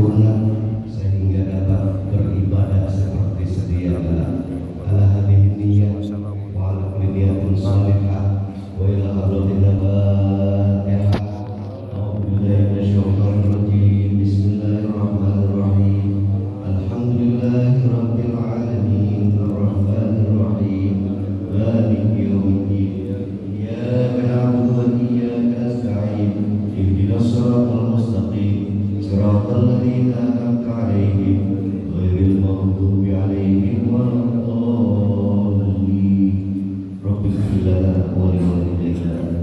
sempurna sehingga dapat beribadah seperti sedia kala. Ala hadhihi niyyah wa ala kulli niyatin shalihah wa ila hadratin Fatihah. A'udzu billahi minasyaitonir rajim. Bismillahirrahmanirrahim. Alhamdulillahi rabbil alamin arrahmanir rahim maliki yaumiddin. Iyyaka na'budu wa iyyaka nasta'in. Ihdinas siratal mustaqim. Siratal ladzina an'amta 'alaihim ghairil maghdubi 'alaihim waladdallin. Rabbil ighfir lana wa liwalidayna.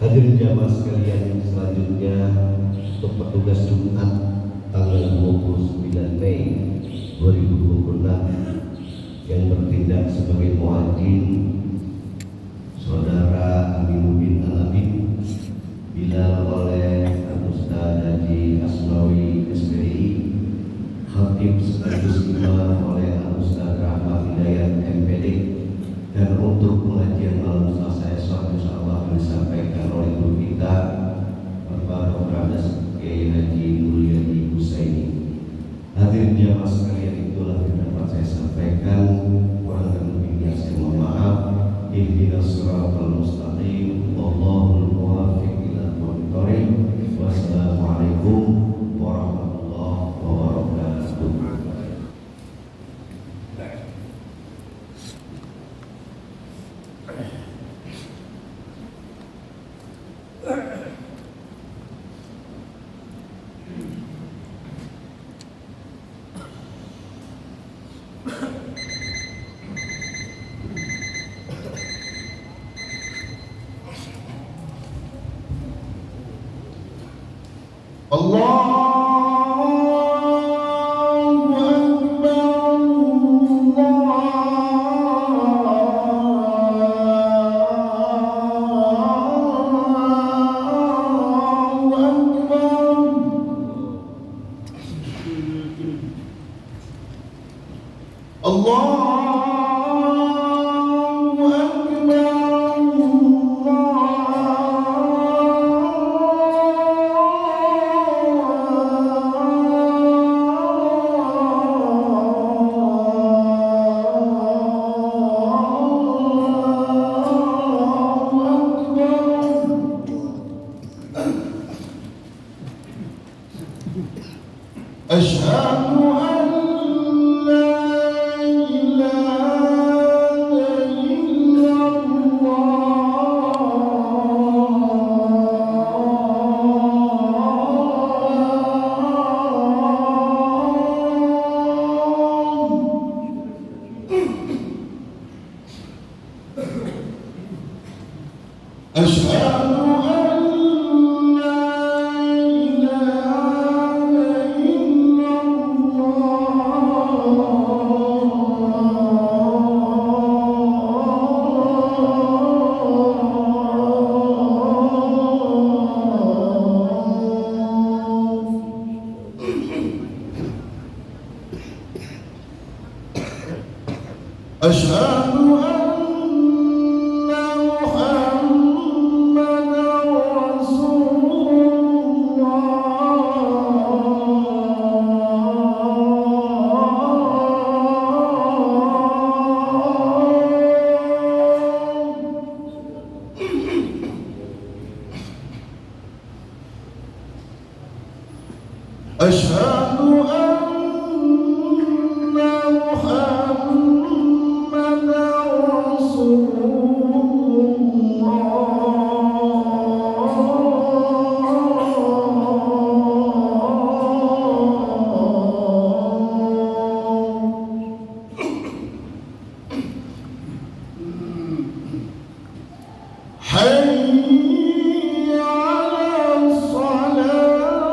Hadirin jamaah sekalian, selanjutnya untuk petugas Jumat tanggal 29 Mei 2026 yang bertindak sebagai muadzin Saudara Aminuddin Al-Habib, Bilal oleh Ustaz Haji Asmawi SPI, Khatib sekaligus imam oleh Ustaz Rahmat Hidayat MPD, dan untuk pengajian malam Selasa esok insyaallah akan disampaikan oleh guru kita Bapak Dr. Kiai Haji Mulyadi Husaini. Hadirin jamaah sekalian, itulah yang dapat saya sampaikan. Kurang dan lebihnya saya mohon maaf. Ihdinas siratal mustaqim. Wallahul muwaffiq ila aqwamit thoriq. Wassalamualaikum warahmatullahi wabarakatuh. حي على الصلاة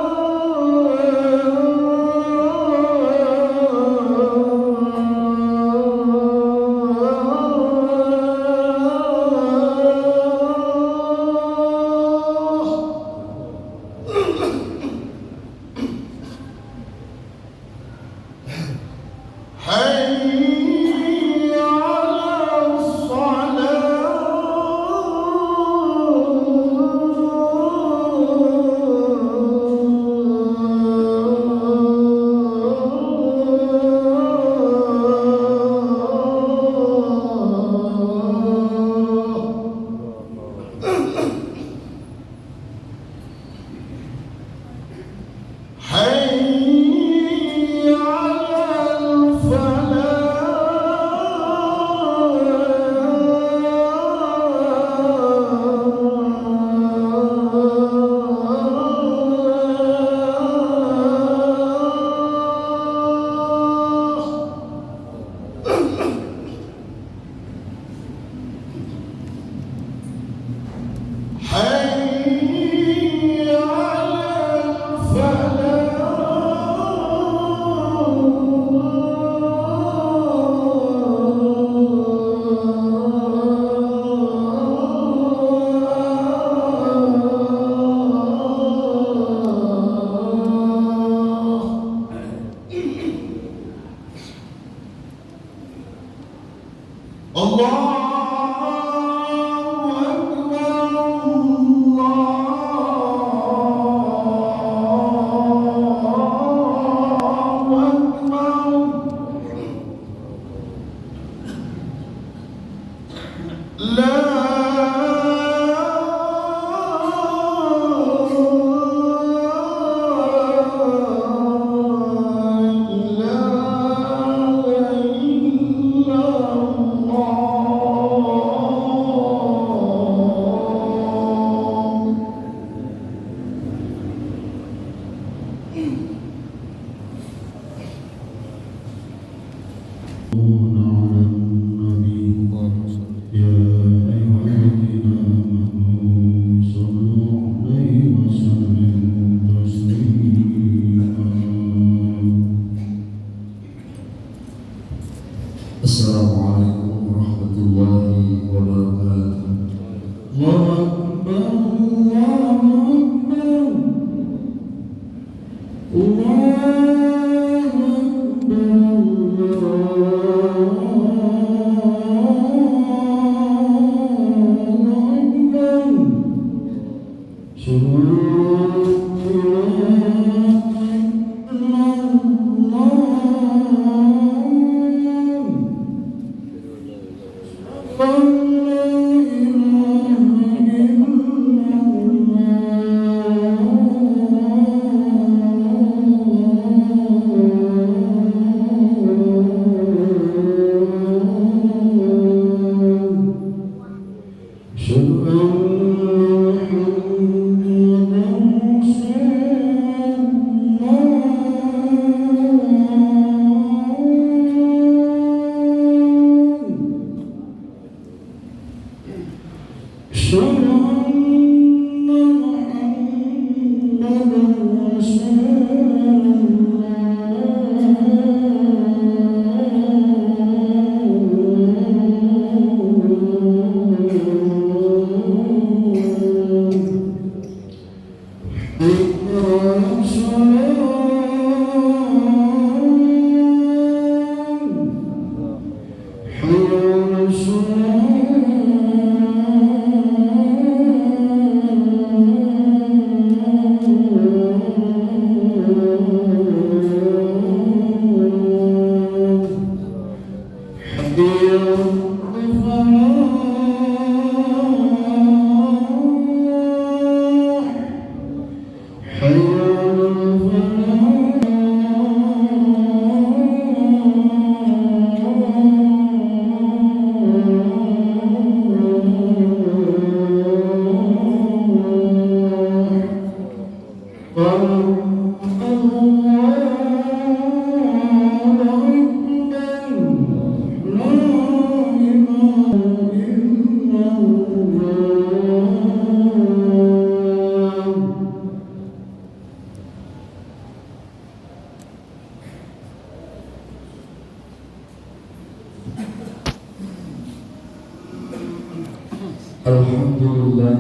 Alhamdulillah,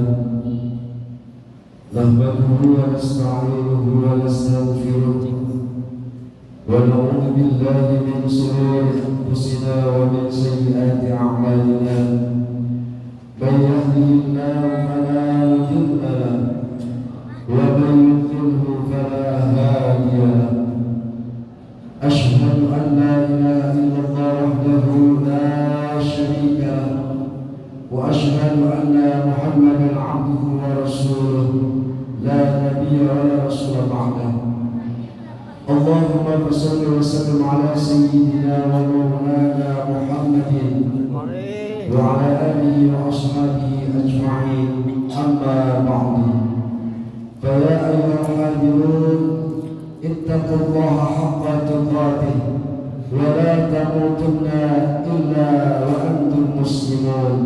nahmaduhu wa nasta'inuhu wa nastaghfiruh wa na'udzu billahi min shururi anfusina wa min sayyiati a'malina. Man yahdihillahu fala mudilla lahu wa man yudlilhu fala hadiya lahu. Ashhadu an la ilaha illallah wahdahu la syarika lahu وأشهد أن محمدا عبده ورسوله لا نبي ولا رسول بعده. اللهم صل وسلم على سيدنا ومولانا محمد وعلى آله وأصحابه أجمعين. أما بعد، فيا أيها الحاضرون اتقوا الله حق تقاته ولا تموتن إلا وأنتم مسلمون.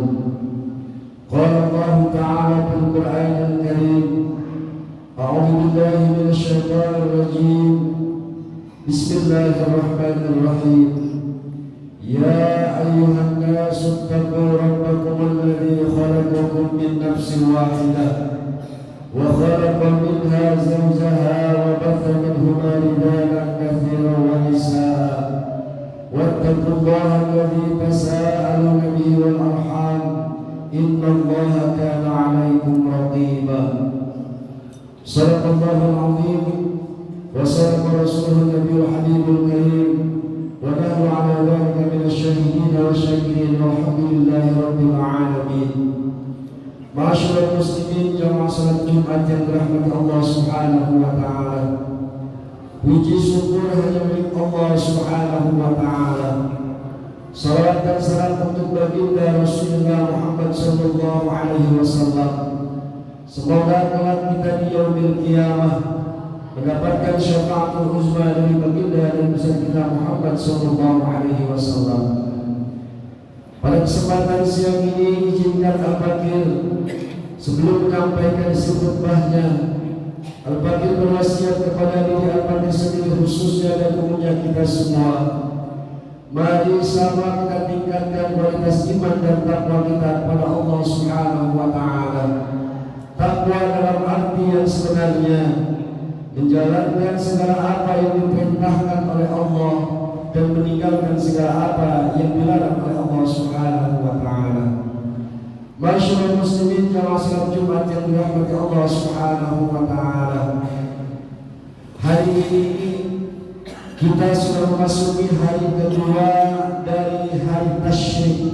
قال الله تعالى في القرآن الكريم: أعوذ بالله من الشيطان الرجيم، بسم الله الرحمن الرحيم. يا أيها الناس اتقوا ربكم الذي خلقكم من نفس واحدة وخلق منها زوجها وبث منهما رجالا كثيرا ونساء واتقوا الله الذي تساءلون به والأرحام إن الله كان عليكم رقيبا. صدق الله العظيم وصدق رسوله النبي الحبيب الكريم، ونحن على ذلك من الشاهدين والشاكرين والحمد لله رب العالمين. Ma'asyiral muslimin, jamaah salat Jumat yang dirahmati Allah Subhanahu wa taala. Puji syukur hanya milik Allah Subhanahu wa taala. Salawat dan salam untuk baginda Rasulullah Muhammad sallallahu alaihi wasallam. Semoga kelak kita di yaumil qiyamah mendapatkan syafaatul uzma dari baginda dan besar kita Muhammad sallallahu alaihi wasallam. Pada kesempatan siang ini izinkan Al-Fakir sebelum menyampaikan isi khutbahnya, Al-Fakir berwasiat kepada diri Al-Fakir sendiri khususnya dan umumnya kita semua. Mari sama kita tingkatkan kualitas iman dan takwa kita kepada Allah Subhanahu wa taala. Takwa dalam arti yang sebenarnya menjalankan segala apa yang diperintahkan oleh Allah dan meninggalkan segala apa yang dilarang oleh Allah Subhanahu wa taala. Masyaallah muslimin, jamaah salat Jumat yang dirahmati Allah Subhanahu wa taala. Hari ini kita sudah memasuki hari kedua dari hari Tasyrik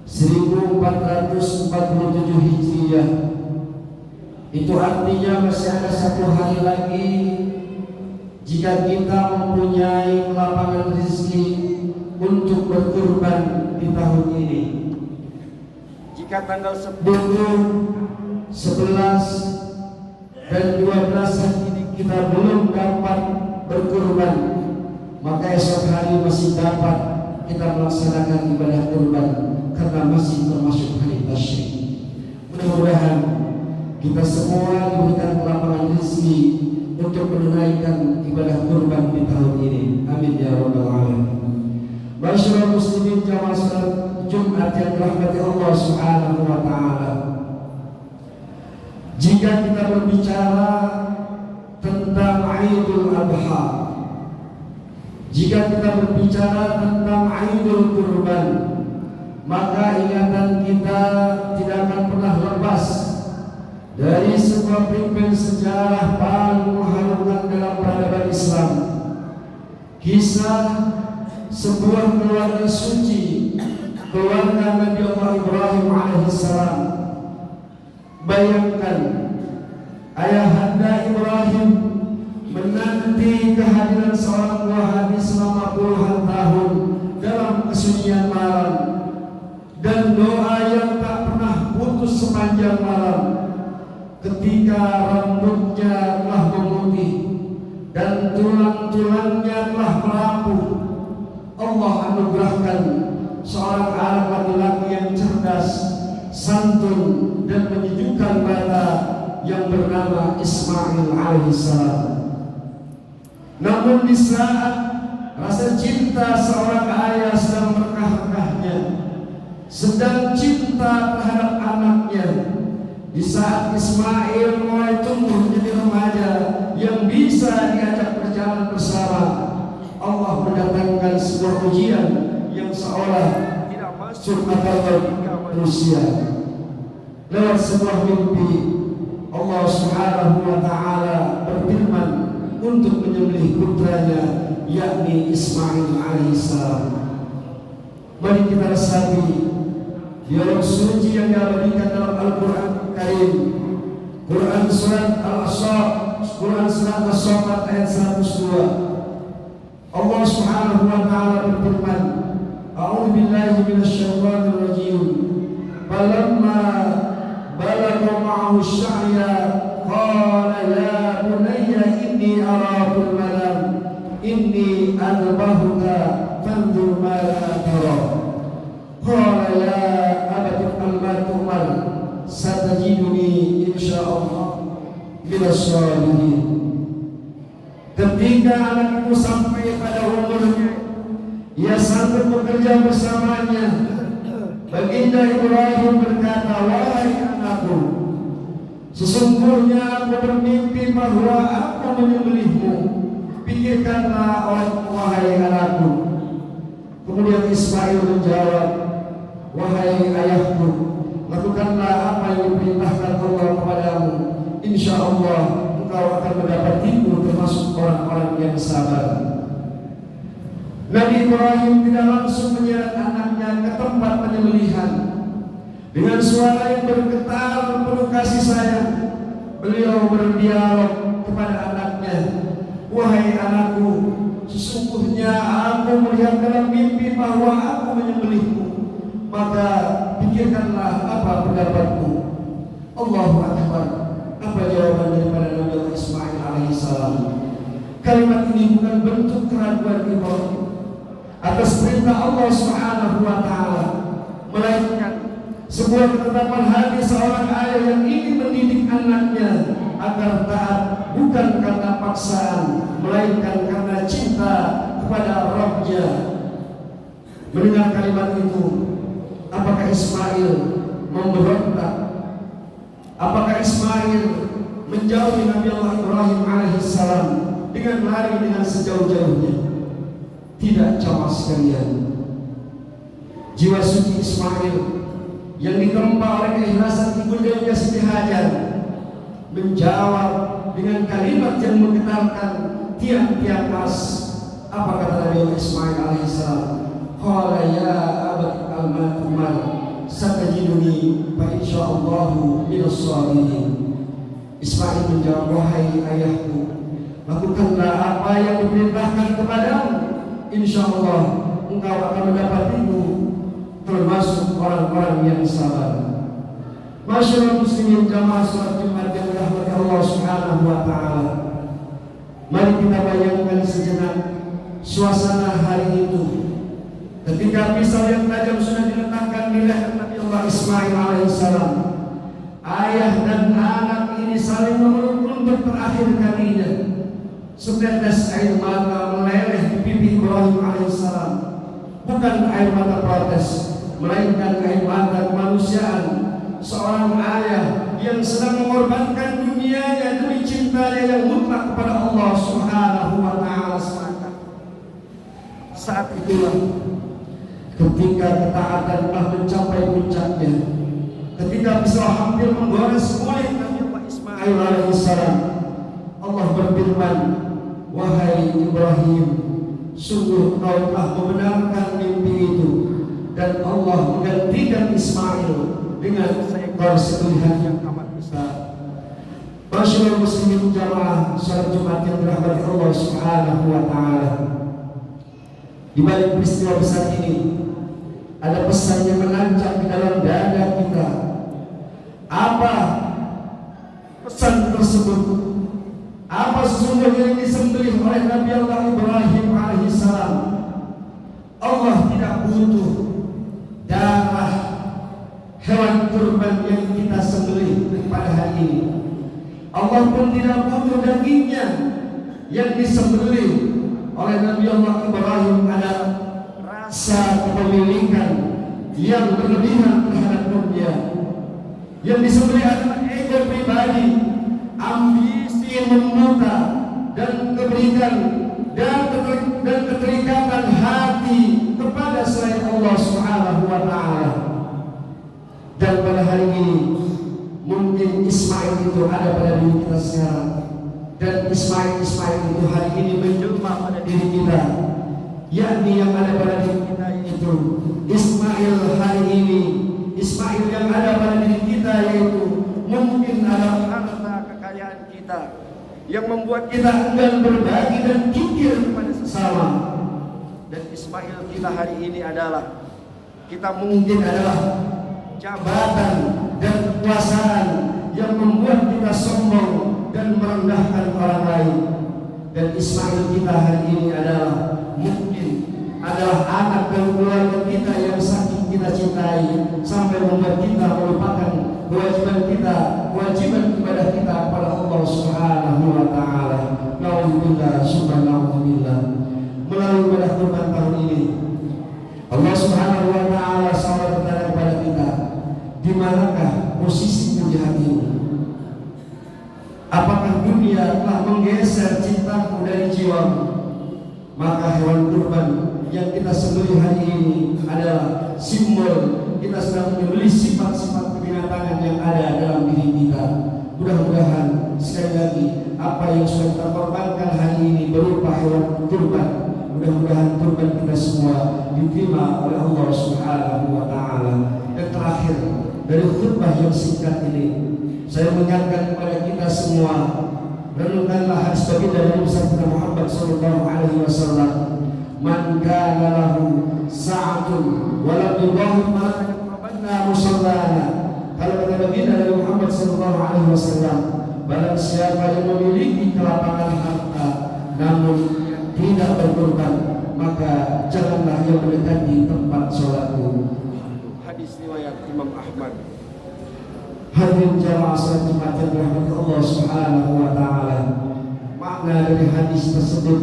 1447 Hijriah. Itu artinya masih ada satu hari lagi jika kita mempunyai lapangan rezeki untuk berkurban di tahun ini. Jika tanggal 10, 11 dan 12 hari ini kita belum dapat berkurban, maka esok hari masih dapat kita melaksanakan ibadah kurban karena masih termasuk hari Tasyrik. Mudah-mudahan kita semua diberikan lapangan rezeki untuk menunaikan ibadah kurban di tahun ini. Amin ya rabbal alamin. Masyaallah muslimin, jamaah salat Jumat yang dirahmati Allah Subhanahu wa taala. Jika kita berbicara tentang Idul Adha, jika kita berbicara tentang Idul Kurban, maka ingatan kita tidak akan pernah lepas dari sebuah pimpin sejarah paling mengharumkan dalam peradaban Islam. Kisah sebuah keluarga suci, keluarga Nabi Allah Ibrahim alaihissalam. Bayangkan ayahanda Ibrahim menanti kehadiran seorang buah hati selama puluhan tahun dalam kesunyian malam, dan doa yang tak pernah putus sepanjang malam. Ketika rambutnya telah memutih dan tulang-tulangnya telah merapuh, Allah anugerahkan seorang anak laki-laki yang cerdas, santun dan menyejukkan mata yang bernama Ismail alaihissalam. Namun di saat rasa cinta seorang ayah sedang berkah-kahnya, sedang cinta terhadap anaknya, di saat Ismail mulai tumbuh menjadi remaja yang bisa diajak berjalan bersama, Allah mendatangkan sebuah ujian yang seolah tidak masuk akal manusia. Lewat sebuah mimpi, Allah Subhanahu wa taala berfirman untuk menyembelih putranya, yakni Ismail alaihissalam. Mari kita resapi dialog suci yang diabadikan dalam Al-Quran Karim. Quran surat Al-Asr, Quran surat surat As-Saffat ayat 102. Allah Subhanahu wa taala berfirman, A'udzu billahi minasyaitonir rajim. Falamma balagha ma'ahu asy-sya'ya qala ya bunayya inni ara fil manam inni adbahuka fanzur ma tara. Qala ya abati if'al ma tu'mar satajiduni insyaallah minas shalihin. Ketika anak itu sampai pada umurnya, ia sanggup bekerja bersamanya. Baginda Ibrahim berkata, wahai anakku, sesungguhnya aku bermimpi bahwa aku menyembelihmu. Pikirkanlah wahai anakku. Kemudian Ismail menjawab, wahai ayahku, lakukanlah apa yang diperintahkan Allah kepadamu. Insya Allah engkau akan mendapatiku termasuk orang-orang yang sabar. Nabi Ibrahim tidak langsung menyeret anaknya ke tempat penyembelihan. Dengan suara yang bergetar penuh kasih sayang, beliau berdialog kepada anaknya, wahai anakku, sesungguhnya aku melihat dalam mimpi bahwa aku menyembelihmu. Maka pikirkanlah apa pendapatmu. Allahu Akbar. Apa jawaban daripada Nabi Allah Ismail alaihissalam? Kalimat ini bukan bentuk keraguan Ibrahim atas perintah Allah Subhanahu wa taala, melainkan sebuah ketetapan hati seorang ayah yang ingin mendidik anaknya agar taat bukan karena paksaan, melainkan karena cinta kepada Rabb-Nya. Mendengar kalimat itu, apakah Ismail memberontak? Apakah Ismail menjauhi Nabi Allah Ibrahim alaihissalam dengan lari dengan sejauh-jauhnya? Tidak, jamaah sekalian. Jiwa suci Ismail yang ditempa oleh keikhlasan ibundanya Siti Hajar menjawab dengan kalimat yang menggetarkan tiang-tiang ars. Apa kata Nabi Allah Ismail alaihissalam? Qala ya abati al-ma tu'mar satajiduni fa insyaallahu minas shalihin. Ismail menjawab, wahai ayahku, lakukanlah apa yang diperintahkan kepadamu. Insyaallah engkau akan mendapatiku termasuk orang-orang yang sabar. Masyaallah muslimin jamaah salat Jumat yang dirahmati Allah Subhanahu wa taala. Mari kita bayangkan sejenak suasana hari itu ketika pisau yang tajam sudah diletakkan di leher Nabi Allah Ismail alaihissalam. Ayah dan anak ini saling memeluk untuk terakhir kalinya. Setetes air mata meleleh di pipi Ibrahim alaihissalam. Bukan air mata protes, melainkan air mata kemanusiaan. Seorang ayah yang sedang mengorbankan dunianya demi cintanya yang mutlak kepada Allah Subhanahu wa taala semata. Saat itulah ketika ketaatan telah mencapai puncaknya, ketika pisau hampir menggores kulit Nabi Ismail alaihissalam, Allah berfirman, wahai Ibrahim, sungguh kau telah membenarkan mimpi itu, dan Allah menggantikan Ismail dengan seekor sembelihan yang amat besar. Masyaallah muslimin jamaah salat Jumat yang dirahmati Allah Subhanahu wa taala. Di balik peristiwa besar ini ada pesan yang menancap di dalam dada kita. Apa pesan tersebut? Apa sesungguhnya yang disembelih oleh Nabi Allah Ibrahim alaihissalam? Allah tidak butuh darah hewan kurban yang kita sembelih pada hari ini. Allah pun tidak butuh dagingnya yang disembelih oleh Nabi Allah Ibrahim. Ada rasa kepemilikan yang berlebihan terhadap dunia. Yang disembelih adalah ego pribadi, ambisi membuta, dan keberikan dan keterikatan hati kepada selain Allah Subhanahu wa taala. Dan pada hari ini mungkin Ismail itu ada pada diri kita sekarang, dan Ismail itu hari ini menjelma pada diri kita, yakni yang ada pada diri kita itu Ismail hari ini. Ismail yang ada pada diri kita yaitu mungkin adalah harta kekayaan kita, yang membuat kita enggan berbagi dan kikir kepada sesama. Dan Ismail kita hari ini adalah, kita mungkin adalah jabatan dan kekuasaan yang membuat kita sombong dan merendahkan orang lain. Dan Ismail kita hari ini adalah mungkin adalah anak dan keluarga kita yang saking kita cintai sampai membuat kita melupakan kewajiban ibadah kita kepada Allah Subhanahu wa taala. Nauzubillah subhanallah. Melalui ibadah kurban tahun ini Allah Subhanahu wa taala selalu bertanya kepada kita, di manakah posisi di hatimu? Apakah dunia telah menggeser cintamu dari jiwamu? Maka hewan kurban yang kita sembelih hari ini adalah simbol kita sedang menyembelih sifat-sifat kebinatangan yang ada dalam diri kita. Mudah-mudahan sekali lagi apa yang sudah kita korbankan hari ini berupa hewan kurban, mudah-mudahan kurban kita semua diterima oleh Allah Subhanahu wa taala. Dan terakhir dari khutbah yang singkat ini, saya mengingatkan kepada kita semua, renungkanlah hadis baginda Nabi kita Muhammad sallallahu alaihi wasallam, man kana lahu sa'atun wa lam yudahhir ma qabanna musallana. Kalau kata baginda Nabi Muhammad sallallahu alaihi wasallam, barang siapa yang memiliki kelapangan harta namun tidak berkorban, maka janganlah ia mendekati tempat sholatku. Hadis riwayat Imam Ahmad. Hadirin jamaah salat Jumat yang dirahmati Allah Subhanahu wa taala. Makna dari hadis tersebut,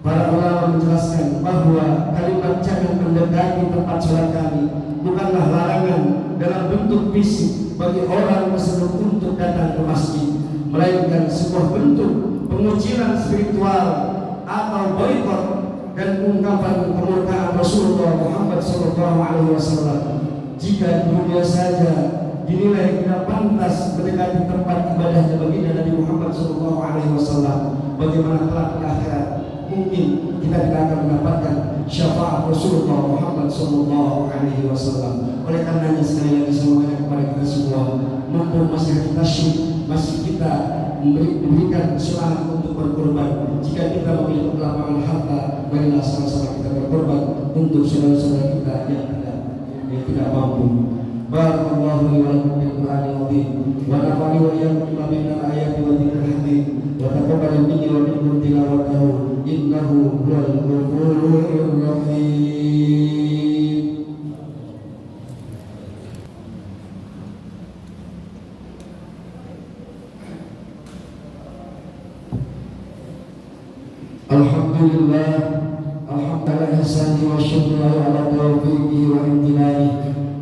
para ulama menjelaskan bahwa kalimat jangan mendekati tempat sholat kami bukanlah larangan dalam bentuk fisik bagi orang tersebut untuk datang ke masjid, melainkan sebuah bentuk pengucilan spiritual atau boikot dan ungkapan kemurkaan Rasulullah Muhammad SAW. Jika dunia saja dinilai tidak pantas mendekati tempat ibadahnya baginda Nabi Muhammad SAW, bagaimana kelak di akhirat mungkin kita tidak akan mendapatkan syafaat Rasulullah Muhammad SAW. Oleh karenanya sekali lagi saya mengajak kepada kita semua, mumpung masih kita masih kita memberikan semangat untuk berkorban. Jika kita memiliki kelapangan harta, marilah sama-sama kita berkorban untuk saudara-saudara kita yang tidak mampu. Barakallahu li wa lakum bil Qur'anil azim wa nafa'ani wa iyyakum bima minal ayati wa dzikril hakim wa taqabbal minni wa minkum tilawatahu innahu huwal ghafurur rahim. Alhamdulillah, alhamdulillah ihsani wa syukru ala taufiqi wa imtinani.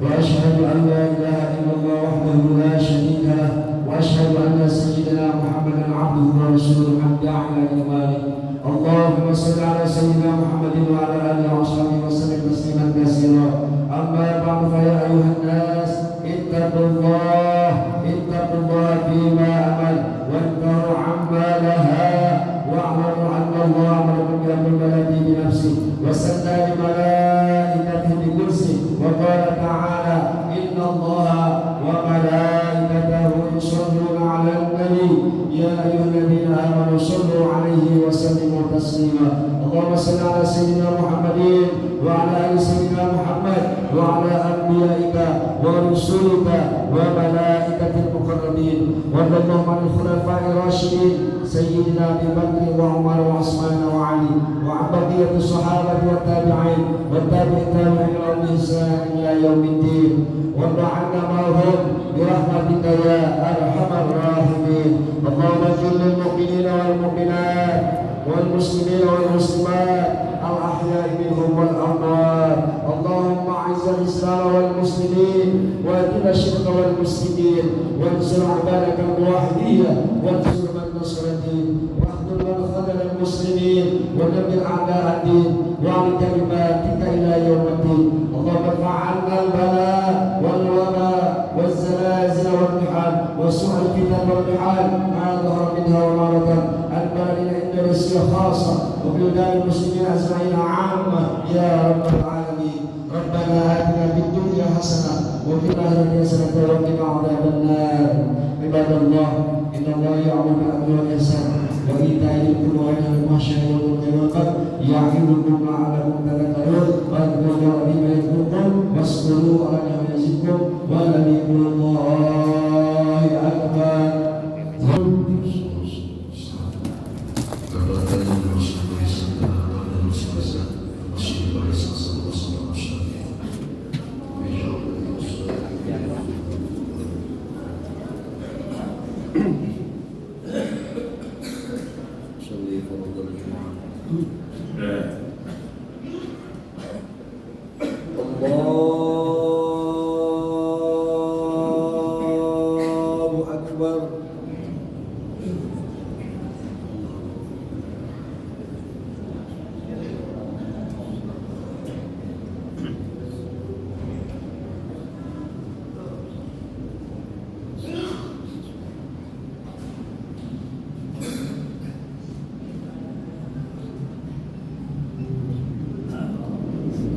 وأشهد أن لا إله إلا الله وحده لا شريك له وأشهد أن سيدنا محمدا عبده ورسوله حتى أعلى إيمانه. اللهم صل على سيدنا محمد وعلى آله وصحبه وسلم تسليما كثيرا. أما بعد فيا أيها الناس اتقوا الله فيما أمل وانكروا عما نهى واعلموا أن الله أمركم بأمر بلده بنفسه وسنى بملائكته بكرسه وقال تعالى إن الله وملائكته يصلون على النبي يا أيها الذين آمنوا صلوا عليه وسلموا تسليما. اللهم صل على سيدنا محمد وعلى آل سيدنا محمد وعلى أنبيائك ورسلك وملائكة المقربين وارض اللهم عن الخلفاء الراشدين سيدنا أبي بكر وعمر وعثمان وعلي وعن بقية الصحابة والتابعين والتابعين لهم بإحسان إلى يوم الدين وارض عنا معهم برحمتك يا أرحم الراحمين. اللهم اغفر للمؤمنين والمؤمنات والمسلمين والمسلمات الأحياء منهم والأموات. اللهم أعز الإسلام والمسلمين وأذل الشرك والمشركين وانصر عبادك الموحدين وانصر من نصر الدين واخذل من خذل المسلمين ودمر أعداء الدين وعن كلماتك إلى يوم الدين. اللهم ارفع عنا البلاء والوباء والزلازل والمحن وسوء الفتن والمحن ما ظهر منها وما بطن عن بلدنا إندونيسيا خاصة وبلدان المسلمين أجمعين عامة يا رب العالمين. ربنا آتنا في الدنيا حسنة وفي الآخرة حسنة وقنا عذاب النار. عباد الله إن الله يأمر بالعدل والإحسان وإيتاء ذي القربى وينهى عن الفحشاء والمنكر والبغي يعظكم لعلكم تذكرون فاذكروا الله العظيم يذكركم واشكروه على نعمه يزدكم ولذكر الله أكبر. Allahu Akbar.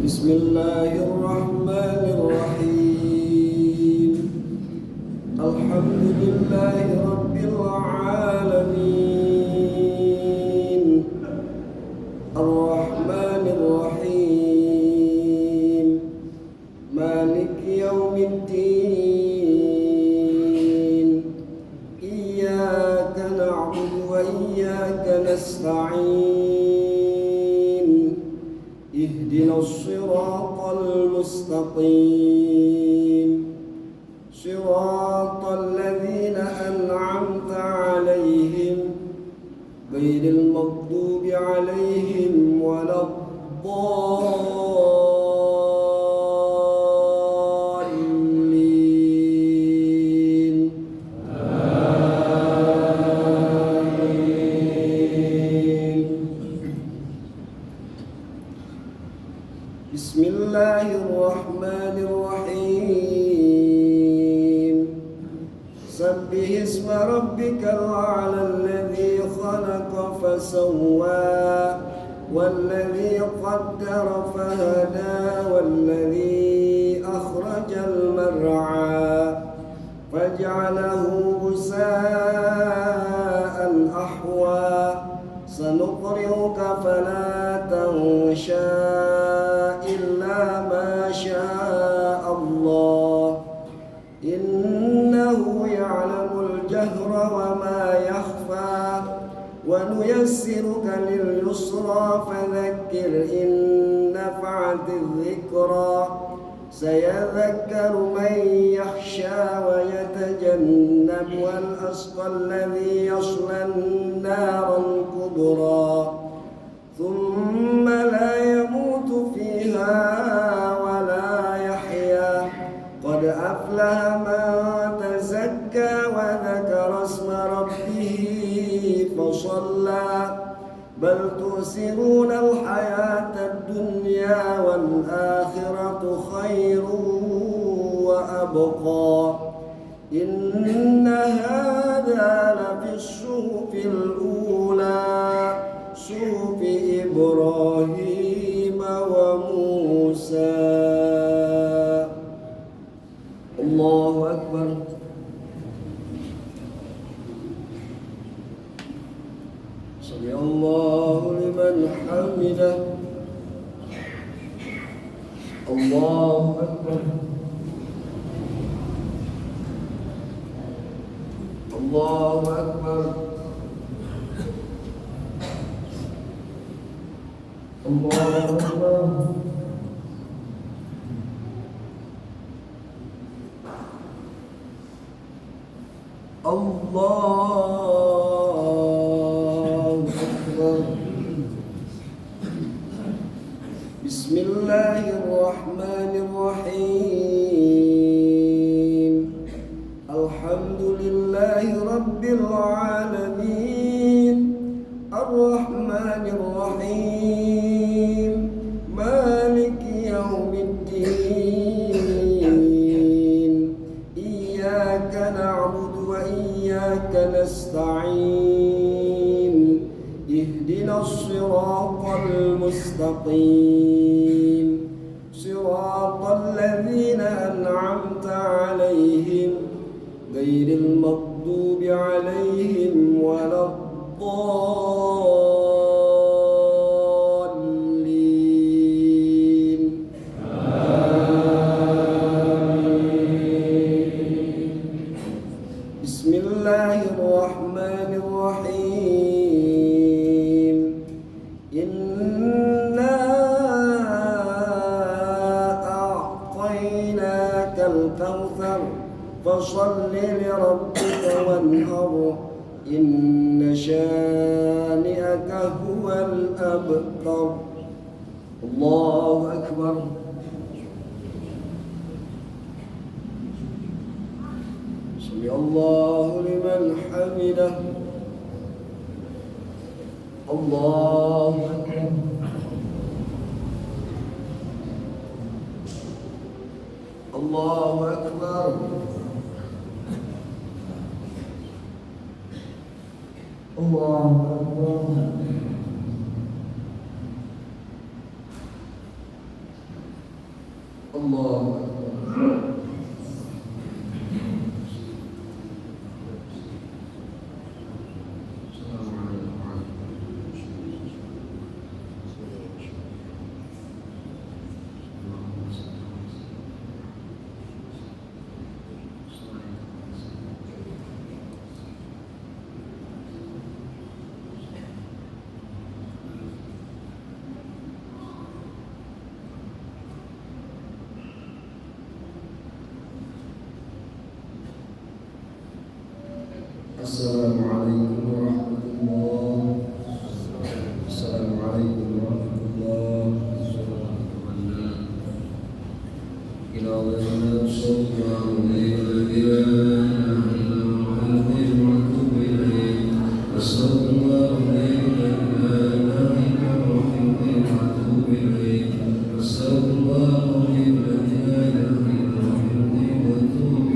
Bismillahirrahmanirrahim. Alhamdulillahi rabbil alamin. Ar-Rahmanir-Rahim. Maliki yaumiddin. Iyyaka na'budu wa iyyaka nasta'in. Ihdinas siratal mustaqim. Siratal ladzina an'amta 'alaihim ghairil maghdubi 'alaihim waladdallin. Bismillahirrahmanirrahim. Sabbihisma rabbikal a'la alladhi khalaqa fasawwa walladhi qaddara fahada walladhi akhrajal mar'a faj'alahu ghusaa'an ahwa sanuqri'uka fala tansha illa ma syaa Allah innahu ya'lamul jahra wa ma yakhfa wa nuyassiruka lil yusra fadhakkir in nafa'atiz dhikra sayadhakkaru man yakhsha wa yatajannabu al-ashqa alladhi yasla an-nara al-kubra thumma la yamutu fiha wa la yahya qad aflaha man tazakka wa dhakara isma rabbih fasalla bal tu'siruna al-hayata ad-dunya wal akhiratu khairun wa abqa inna hadha la fi as-suhufil ula suhufi Ibrahim wa Musa. Allahu Akbar. Sami Allahu liman hamidah. Allahu Akbar. Allahu Akbar. Allahu Akbar. Allahu Akbar. Bismillahirrahmanirrahim. Alhamdulillahi rabbil alamin. Ar-Rahmanir-Rahim. Maliki yaumiddin. Iyyaka na'budu wa iyyaka nasta'in. Ihdinas siratal mustaqim. Siratal ladzina an'amta 'alaihim ghairil maghdubi المغضوب عليهم ولا الضالين. بسم الله الرحمن الرحيم. إنا أعطيناك الكوثر فصل لربك وانهر إن شانئك هو الأبتر. الله أكبر. سمع الله لمن حمده. الله أكبر. الله أكبر. الله أكبر. الله أكبر. السلام عليكم ورحمة الله. السلام عليكم ورحمة الله. إلى ظلنا صلى عليه أستغفر الله لا إله إلا هو وأتوب إليه. أستغفر الله لا إله إلا هو وأتوب إليه.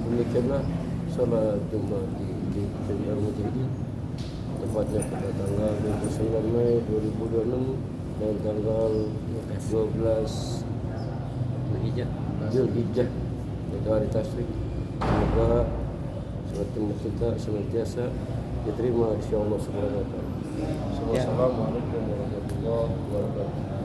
Demikianlah salat Jumat di Al Mujahidin, tepatnya pada tanggal 29 Mei 2026 dan tanggal 12 Zulhijjah, yaitu hari Tasyrik. Semoga salat Jumat kita senantiasa diterima di sisi Allah Subhanahu wa taala. Assalamualaikum warahmatullahi wabarakatuh.